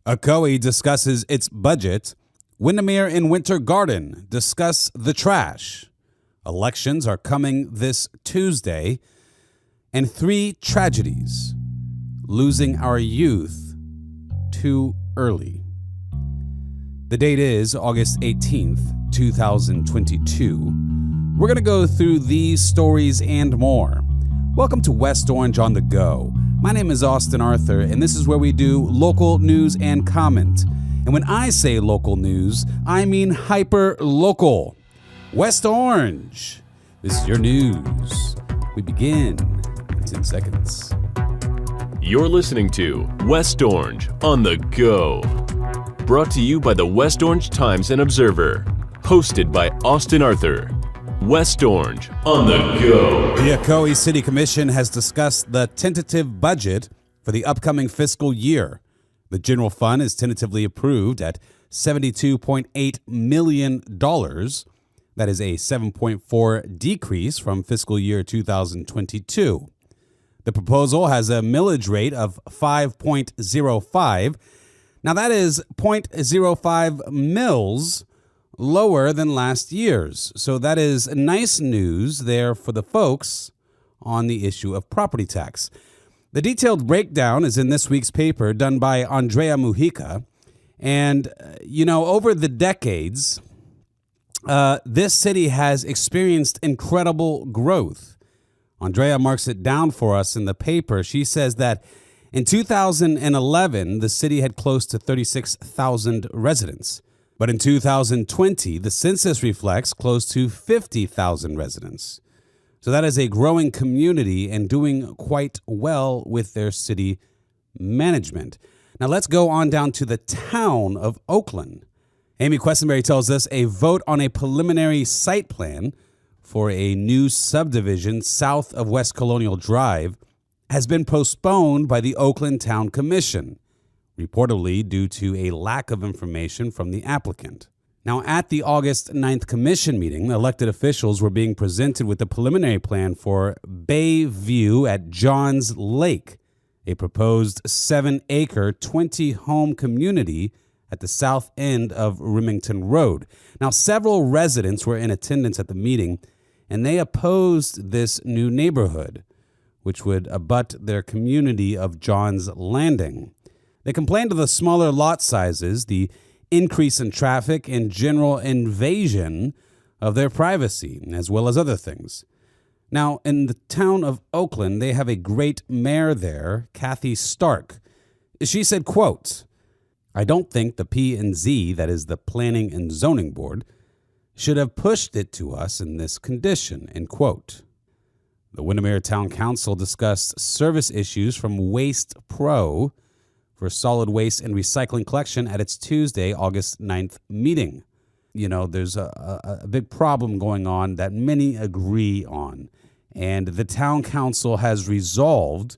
Ocoee discusses its budget. Windermere and Winter Garden discuss the trash. Elections are coming this Tuesday. And 3 tragedies. Losing our youth too early. The date is August 18th, 2022. We're going to go through these stories and more. Welcome to West Orange on the Go. My name is Austin Arthur, and this is where we do local news and comment. And when I say local news, I mean hyper-local. West Orange. This is your news. We begin in 10 seconds. You're listening to West Orange on the Go. Brought to you by the West Orange Times and Observer. Hosted by Austin Arthur. West Orange on the Go. The Ocoee City Commission has discussed the tentative budget for the upcoming fiscal year. The general fund is tentatively approved at $72.8 million. That is a 7.4% decrease from fiscal year 2022. The proposal has a millage rate of 5.05. Now that is 0.05 mils lower than last year's. So that is nice news there for the folks on the issue of property tax. The detailed breakdown is in this week's paper done by Andrea Mujica. And, over the decades, this city has experienced incredible growth. Andrea marks it down for us in the paper. She says that in 2011, the city had close to 36,000 residents. But in 2020, the census reflects close to 50,000 residents. So that is a growing community and doing quite well with their city management. Now let's go on down to the town of Oakland. Amy Questenberry tells us a vote on a preliminary site plan for a new subdivision south of West Colonial Drive has been postponed by the Oakland Town Commission, reportedly due to a lack of information from the applicant. Now, at the August 9th commission meeting, elected officials were being presented with the preliminary plan for Bay View at Johns Lake, a proposed 7-acre, 20-home community at the south end of Remington Road. Now, several residents were in attendance at the meeting, and they opposed this new neighborhood, which would abut their community of Johns Landing. They complained of the smaller lot sizes, the increase in traffic, and general invasion of their privacy, as well as other things. Now, in the town of Oakland, they have a great mayor there, Kathy Stark. She said, quote, "I don't think the P&Z, that is the Planning and Zoning Board, should have pushed it to us in this condition," end quote. The Windermere Town Council discussed service issues from Waste Pro for solid waste and recycling collection at its Tuesday, August 9th meeting. There's a big problem going on that many agree on. And the town council has resolved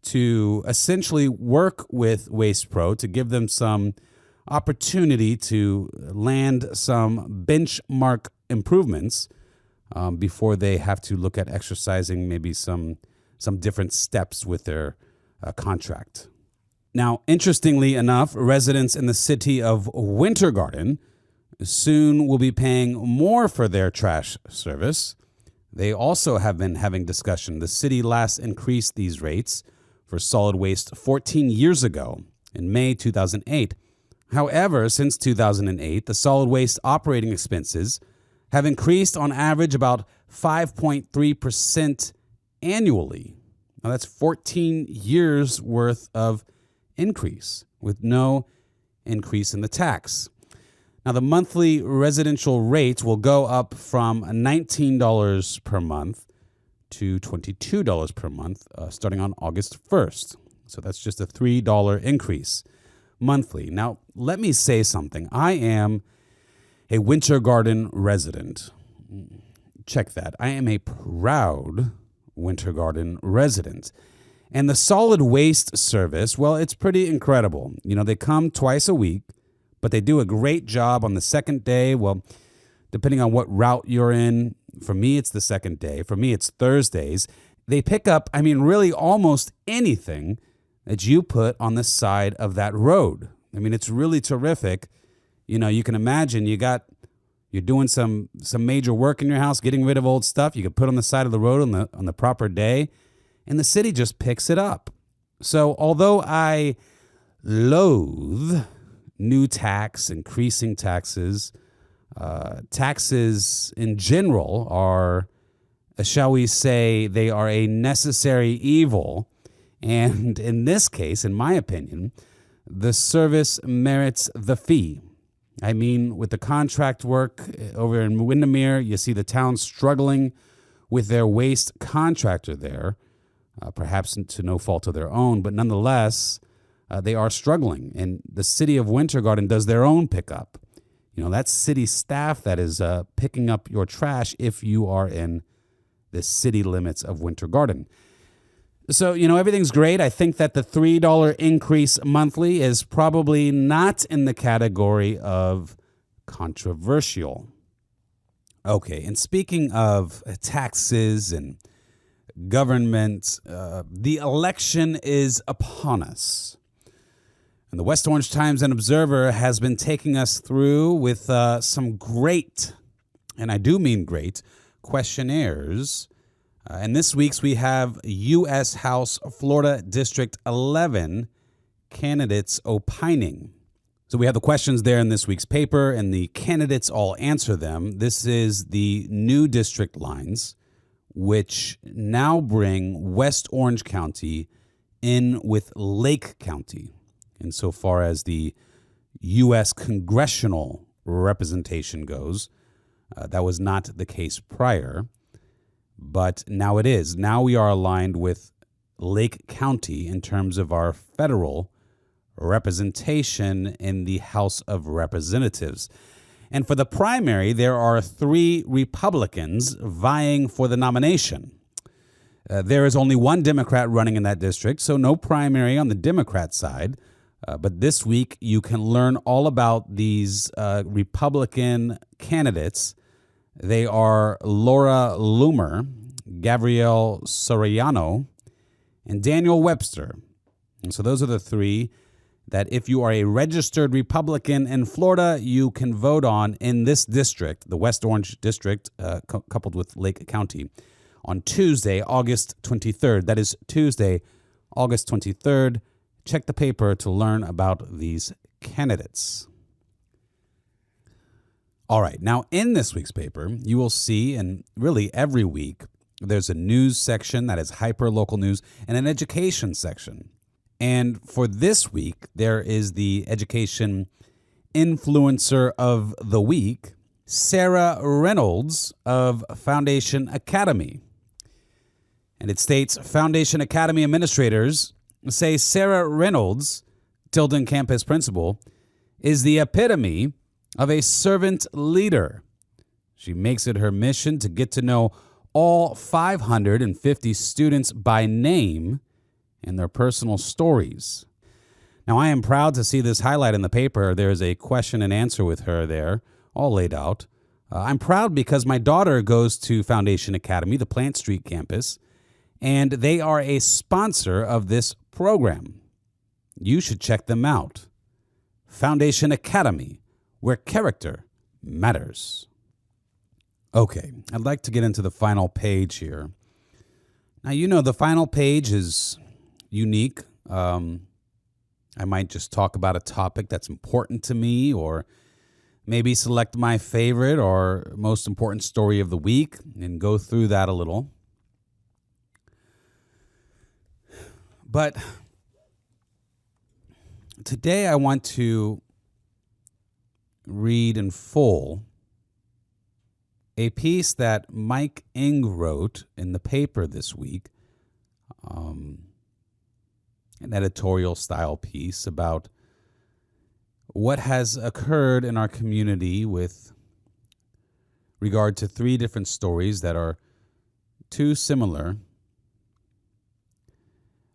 to essentially work with Waste Pro to give them some opportunity to land some benchmark improvements before they have to look at exercising maybe some different steps with their contract. Now, interestingly enough, residents in the city of Winter Garden soon will be paying more for their trash service. They also have been having discussion. The city last increased these rates for solid waste 14 years ago, in May 2008. However, since 2008, the solid waste operating expenses have increased on average about 5.3% annually. Now, that's 14 years worth of increase with no increase in the tax. Now, the monthly residential rates will go up from $19 per month to $22 per month starting on August 1st. So that's just a $3 increase monthly. Now, let me say something. I am a Winter Garden resident. Check that. I am a proud Winter Garden resident. And the solid waste service, well, it's pretty incredible. They come twice a week, but they do a great job on the second day. Well, depending on what route you're in, for me, it's the second day. For me, it's Thursdays. They pick up, really almost anything that you put on the side of that road, I mean, it's really terrific. You know, you can imagine you're doing some major work in your house, getting rid of old stuff. You could put on the side of the road on the proper day, and the city just picks it up. So although I loathe new increasing taxes, taxes in general are, shall we say, they are a necessary evil. And in this case, in my opinion, the service merits the fee. I mean, with the contract work over in Windermere, you see the town struggling with their waste contractor there, perhaps to no fault of their own, but nonetheless, they are struggling. And the city of Winter Garden does their own pickup. You know, that's city staff that is picking up your trash if you are in the city limits of Winter Garden. So, you know, everything's great. I think that the $3 increase monthly is probably not in the category of controversial. Okay, and speaking of taxes and government, the election is upon us. And the West Orange Times and Observer has been taking us through with some great, and I do mean great, questionnaires. And this week's we have U.S. House Florida District 11 candidates opining. So we have the questions there in this week's paper, and the candidates all answer them. This is the new district lines, which now bring West Orange County in with Lake County, insofar as the U.S. congressional representation goes. That was not the case prior. But now it is. Now we are aligned with Lake County in terms of our federal representation in the House of Representatives. And for the primary, there are 3 Republicans vying for the nomination. There is only one Democrat running in that district, so no primary on the Democrat side. But this week, you can learn all about these Republican candidates. They are Laura Loomer, Gabrielle Soriano, and Daniel Webster. And so those are the 3 that if you are a registered Republican in Florida, you can vote on in this district, the West Orange District, coupled with Lake County, on Tuesday, August 23rd. That is Tuesday, August 23rd. Check the paper to learn about these candidates. All right, now in this week's paper, you will see, and really every week, there's a news section that is hyperlocal news and an education section. And for this week, there is the education influencer of the week, Sarah Reynolds of Foundation Academy. And it states, Foundation Academy administrators say Sarah Reynolds, Tilden campus principal, is the epitome of a servant leader. She makes it her mission to get to know all 550 students by name and their personal stories. Now, I am proud to see this highlight in the paper. There is a question and answer with her there, all laid out. I'm proud because my daughter goes to Foundation Academy, the Plant Street campus, and they are a sponsor of this program. You should check them out. Foundation Academy, where character matters. Okay, I'd like to get into the final page here. Now, you know, the final page is unique. I might just talk about a topic that's important to me, or maybe select my favorite or most important story of the week and go through that a little. But today I want to read in full a piece that Mike Ing wrote in the paper this week, an editorial style piece about what has occurred in our community with regard to 3 different stories that are too similar.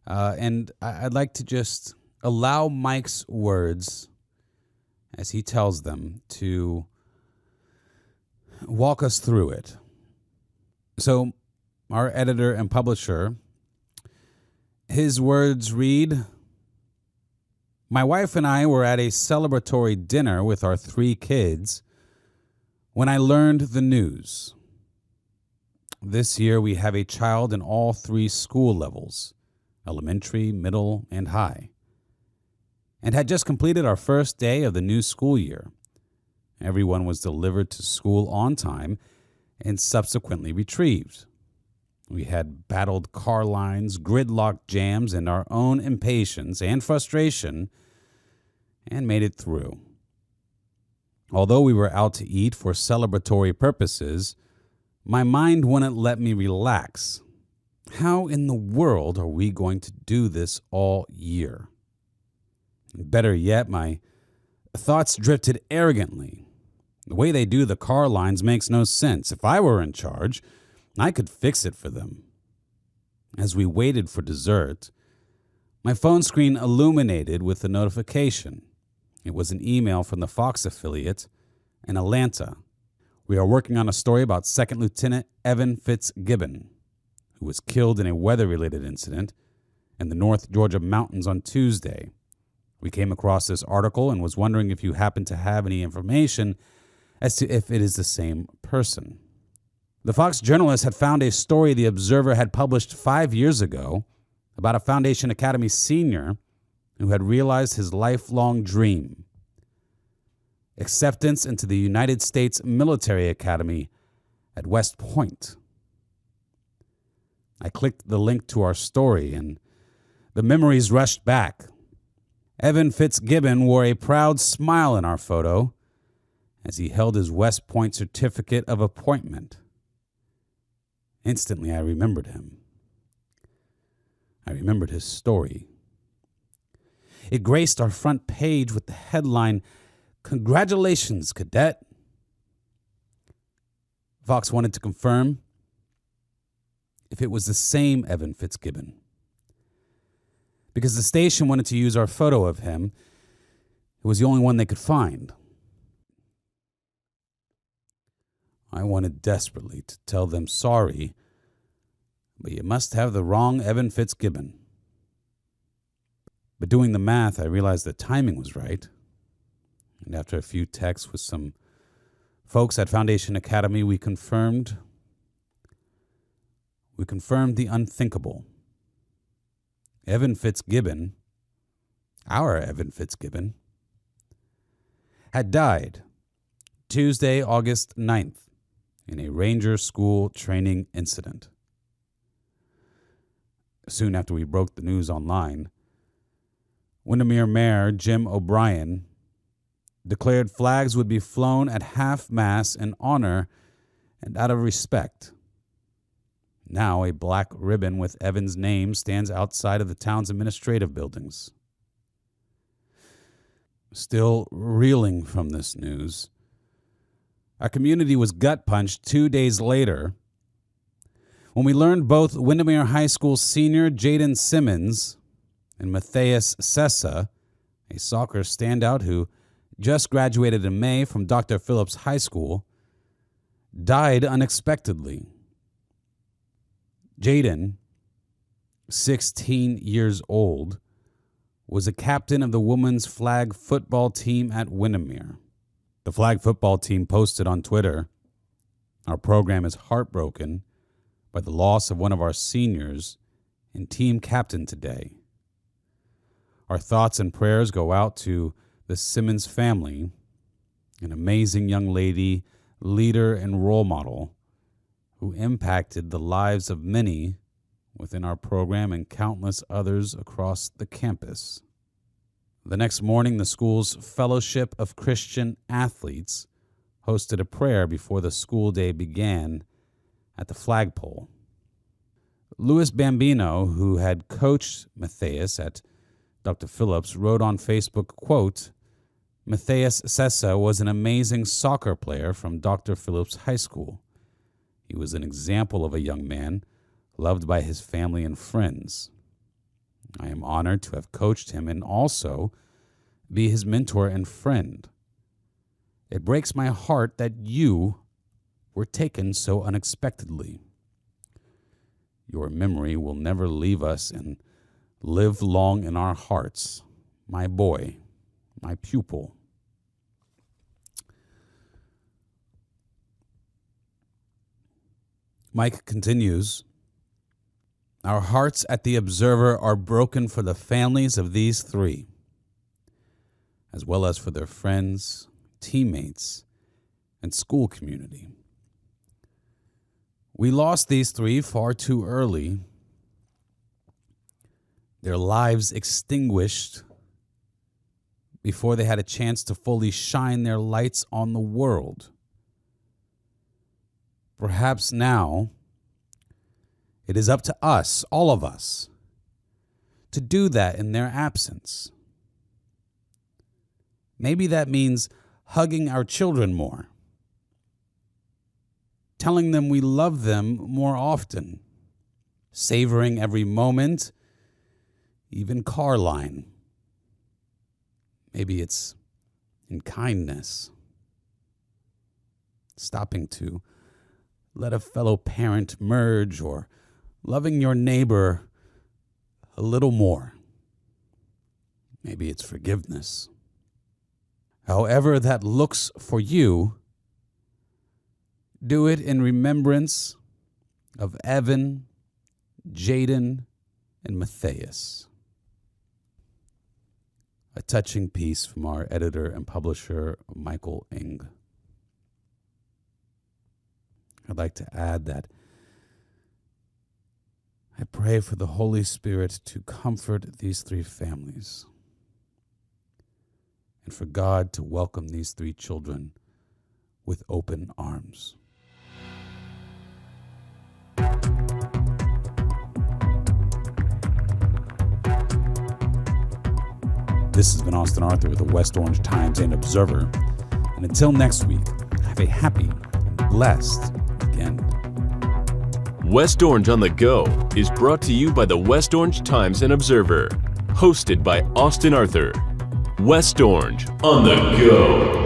And I'd like to just allow Mike's words, as he tells them, to walk us through it. So our editor and publisher, his words read, My wife and I were at a celebratory dinner with our 3 kids when I learned the news. This year we have a child in all 3 school levels, elementary, middle, and high, and had just completed our first day of the new school year. Everyone was delivered to school on time and subsequently retrieved. We had battled car lines, gridlock jams, and our own impatience and frustration, and made it through. Although we were out to eat for celebratory purposes, my mind wouldn't let me relax. How in the world are we going to do this all year? Better yet, my thoughts drifted arrogantly. The way they do the car lines makes no sense. If I were in charge, I could fix it for them. As we waited for dessert, my phone screen illuminated with a notification. It was an email from the Fox affiliate in Atlanta. We are working on a story about Second Lieutenant Evan Fitzgibbon, who was killed in a weather-related incident in the North Georgia mountains on Tuesday. We came across this article and was wondering if you happen to have any information as to if it is the same person. The Fox journalist had found a story the Observer had published 5 years ago about a Foundation Academy senior who had realized his lifelong dream: acceptance into the United States Military Academy at West Point. I clicked the link to our story and the memories rushed back. Evan Fitzgibbon wore a proud smile in our photo as he held his West Point certificate of appointment. Instantly, I remembered him. I remembered his story. It graced our front page with the headline, "Congratulations, Cadet." Fox wanted to confirm if it was the same Evan Fitzgibbon, because the station wanted to use our photo of him. It was the only one they could find. I wanted desperately to tell them sorry, but you must have the wrong Evan Fitzgibbon. But doing the math, I realized the timing was right. And after a few texts with some folks at Foundation Academy, we confirmed the unthinkable. Evan Fitzgibbon, our Evan Fitzgibbon, had died Tuesday, August 9th, in a Ranger School training incident. Soon after we broke the news online, Windermere Mayor Jim O'Brien declared flags would be flown at half-mast in honor and out of respect. Now, a black ribbon with Evan's name stands outside of the town's administrative buildings. Still reeling from this news, our community was gut-punched 2 days later when we learned both Windermere High School senior Jaiden Simmons and Matheus Sessa, a soccer standout who just graduated in May from Dr. Phillips High School, died unexpectedly. Jaiden, 16 years old, was a captain of the women's flag football team at Windermere. The flag football team posted on Twitter, "Our program is heartbroken by the loss of one of our seniors and team captain today. Our thoughts and prayers go out to the Simmons family, an amazing young lady, leader, and role model who impacted the lives of many within our program and countless others across the campus." The next morning, the school's Fellowship of Christian Athletes hosted a prayer before the school day began at the flagpole. Louis Bambino, who had coached Matheus at Dr. Phillips, wrote on Facebook, quote, "Matheus Sessa was an amazing soccer player from Dr. Phillips High School. He was an example of a young man loved by his family and friends. I am honored to have coached him and also be his mentor and friend. It breaks my heart that you were taken so unexpectedly. Your memory will never leave us and live long in our hearts. my boy, my pupil. Mike continues, our hearts at the Observer are broken for the families of these three, as well as for their friends, teammates, and school community. We lost these three far too early. Their lives extinguished before they had a chance to fully shine their lights on the world. Perhaps now it is up to us, all of us, to do that in their absence. Maybe that means hugging our children more, telling them we love them more often, savoring every moment, even car line. Maybe it's in kindness, stopping to let a fellow parent merge, or loving your neighbor a little more. Maybe it's forgiveness. However that looks for you, do it in remembrance of Evan, Jaiden, and Matheus. A touching piece from our editor and publisher, Michael Ing. I'd like to add that I pray for the Holy Spirit to comfort these three families and for God to welcome these three children with open arms. This has been Austin Arthur with the West Orange Times and Observer. And until next week, have a happy and blessed weekend. West Orange on the Go is brought to you by the West Orange Times and Observer. Hosted by Austin Arthur. West Orange on the Go.